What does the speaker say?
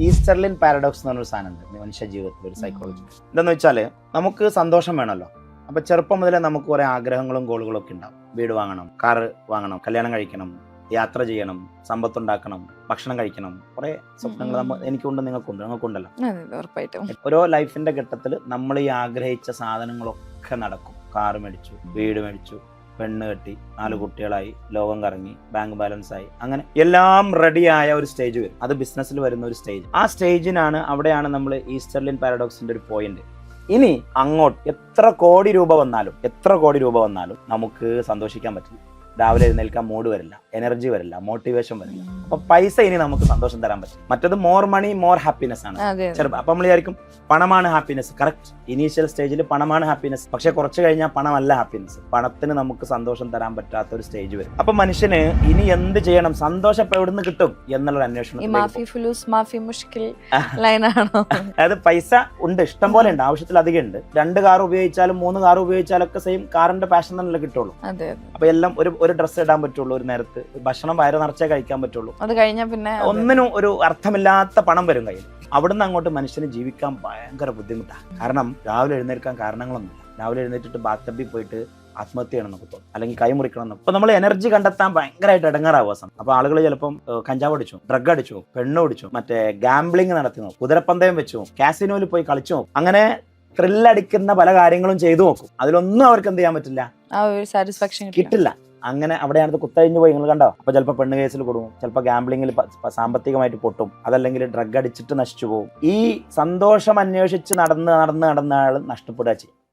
ഈസ്റ്റർലിൻ paradox എന്ന് പറഞ്ഞൊരു സാധനമുണ്ട് മനുഷ്യ ജീവിതത്തിൽ, ഒരു സൈക്കോളജി. എന്താന്ന് വെച്ചാൽ നമുക്ക് സന്തോഷം വേണമല്ലോ. അപ്പൊ ചെറുപ്പം മുതലേ നമുക്ക് കുറെ ആഗ്രഹങ്ങളും ഗോളുകളും ഒക്കെ ഉണ്ടാവും. വീട് വാങ്ങണം, കാറ് വാങ്ങണം, കല്യാണം കഴിക്കണം, യാത്ര ചെയ്യണം, സമ്പത്തുണ്ടാക്കണം, ഭക്ഷണം കഴിക്കണം, കുറെ സ്വപ്നങ്ങൾ എനിക്കുണ്ട്, നിങ്ങൾക്കുണ്ടല്ലോ. ഉറപ്പായിട്ടും ഓരോ ലൈഫിന്റെ ഘട്ടത്തിൽ നമ്മൾ ഈ ആഗ്രഹിച്ച സാധനങ്ങളൊക്കെ നടക്കും. കാറ് മേടിച്ചു, വീട് മേടിച്ചു, പെണ്ണ് കെട്ടി, 4 കുട്ടികളായി, ലോകം കറങ്ങി, ബാങ്ക് ബാലൻസ് ആയി, അങ്ങനെ എല്ലാം റെഡിയായ ഒരു സ്റ്റേജ് വരും. അത് ബിസിനസ്സിൽ വരുന്ന ഒരു സ്റ്റേജ്. ആ സ്റ്റേജിനാണ്, അവിടെയാണ് നമ്മൾ ഈസ്റ്റർലിൻ പാരഡോക്സിന്റെ ഒരു പോയിന്റ്. ഇനി അങ്ങോട്ട് എത്ര കോടി രൂപ വന്നാലും നമുക്ക് സന്തോഷിക്കാൻ പറ്റില്ല. രാവിലെ എഴുന്നേൽക്കാൻ മൂഡ് വരില്ല, എനർജി വരില്ല, മോട്ടിവേഷൻ വരില്ല. അപ്പൊ പൈസ ഇനി നമുക്ക് സന്തോഷം തരാൻ പറ്റും. മറ്റത് മോർ മണി മോർ ഹാപ്പിനെസ് ആണ്. ചെറുപ്പം അപ്പൊ നമ്മൾ വിചാരിക്കും പണമാണ് ഹാപ്പിനെസ്. കറക്റ്റ്, ഇനീഷ്യൽ സ്റ്റേജിൽ പണമാണ് ഹാപ്പിനെസ്. പക്ഷെ കുറച്ച് കഴിഞ്ഞാൽ പണമല്ല ഹാപ്പിനെസ്. പണത്തിന് നമുക്ക് സന്തോഷം തരാൻ പറ്റാത്ത ഒരു സ്റ്റേജ് വരും. അപ്പൊ മനുഷ്യന് ഇനി എന്ത് ചെയ്യണം, സന്തോഷം എവിടുന്ന് കിട്ടും എന്നുള്ളൊരു അന്വേഷണം. അതായത് പൈസ ഉണ്ട്, ഇഷ്ടം പോലെ ഉണ്ട്, ആവശ്യത്തിലധികം ഉണ്ട്. 2 കാർ ഉപയോഗിച്ചാലും 3 കാർ ഉപയോഗിച്ചാലൊക്കെ സെയിം കാറിന്റെ പാഷൻ തന്നെ കിട്ടുള്ളൂ. അപ്പൊ എല്ലാം ഒരു ഡ്രസ്സ് ഇടാൻ പറ്റുള്ളൂ, ഒരു നേരത്ത് ഭക്ഷണം വയറ് നിറച്ചേ കഴിക്കാൻ പറ്റുള്ളൂ. അത് കഴിഞ്ഞാൽ പിന്നെ ഒന്നിനും ഒരു അർത്ഥമില്ലാത്ത പണം വരും കയ്യിൽ. അവിടുന്ന് അങ്ങോട്ട് മനുഷ്യന് ജീവിക്കാൻ ഭയങ്കര ബുദ്ധിമുട്ടാണ്. കാരണം രാവിലെ എഴുന്നേൽക്കാൻ കാരണങ്ങളൊന്നുമില്ല. രാവിലെ എഴുന്നേറ്റിട്ട് ബാത്ടബിൽ പോയിട്ട് ആത്മഹത്യ ചെയ്യണം എന്നൊക്കെ തോന്നും, അല്ലെങ്കിൽ കൈ മുറിക്കണം എന്നൊക്കെ. അപ്പൊ നമ്മൾ എനർജി കണ്ടെത്താൻ ഭയങ്കരമായിട്ട് ഇടങ്ങാറാവാസം. അപ്പൊ ആളുകൾ ചിലപ്പം കഞ്ചാവ് അടിച്ചു, ഡ്രഗ് അടിച്ചു, പെണ്ണ് ഓടിച്ചു, മറ്റേ ഗാംബ്ലിങ് നടത്തി നോക്കും, കുതിരപ്പന്തയം വെച്ചു, കാസിനോയിൽ പോയി കളിച്ചു നോക്കും. അങ്ങനെ ത്രില്ലടിക്കുന്ന പല കാര്യങ്ങളും ചെയ്തു നോക്കും. അതിലൊന്നും അവർക്ക് എന്ത് ചെയ്യാൻ പറ്റില്ല, സാറ്റിസ്ഫാക്ഷൻ കിട്ടില്ല. അങ്ങനെ അവിടെയാണ് കുത്തഴിഞ്ഞു പോയി. നിങ്ങൾ കണ്ടോ? അപ്പൊ ചിലപ്പോൾ പെണ്ണ് കേസിൽ കൊടുക്കും, ചിലപ്പോൾ ഗാംബ്ലിങ്ങിൽ സാമ്പത്തികമായിട്ട് പൊട്ടും, അതല്ലെങ്കിൽ ഡ്രഗ് അടിച്ചിട്ട് നശിച്ചു പോകും. ഈ സന്തോഷം അന്വേഷിച്ച് നടന്ന് ആൾ നഷ്ടപ്പെടുക ചെയ്യും.